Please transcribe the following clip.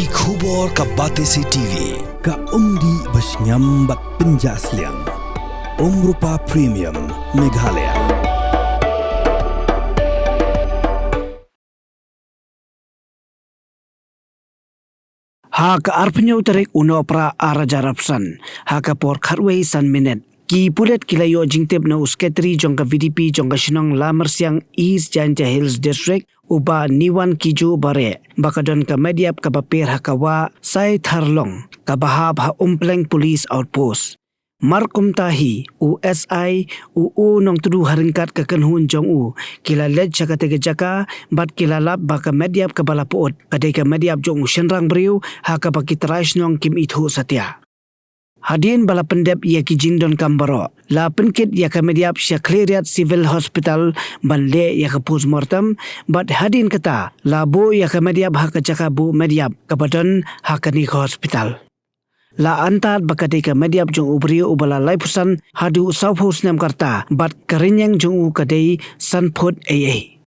Ki khubor ka Batesi TV. Ka umdi basnyam bat penjasliang. Rupa Premium Meghalaya. Ha ka arpenyo tarik uno pra arajarapsan. Ha ka por kharwei san minute. Ki pulet kilayo jingtep na usketri jongka VDP jongka sinong lamar siang East Janja Hills District uba niwan kiju bare. Bakadon ka Metïap ka bapir hakawa Saitharlong ka bahab ha umpleng police outpost. Markum tahi USI UU nong tudu haringkat ka kenhun jong u kila led jaka tege jaka bat kila lap baka Metïap ka balapuot kadai ka Metïap jong shenrang beriu ha ka baki terais nong kim Ithuh satya. Hadin bala pendep ia ki jingdon kambaro. La penkit ia ka Metïap sya kleriat civil hospital banle ia ka postmortem bat hadin kata la bo ia ka Metïap ha ka jaka bu Metïap kapadon ha ka ni hospital. La antat bakadai ka Metïap jong ubrio ubala laipusan hadu South House nem karta bat karinyang jong u kadai sanput AA.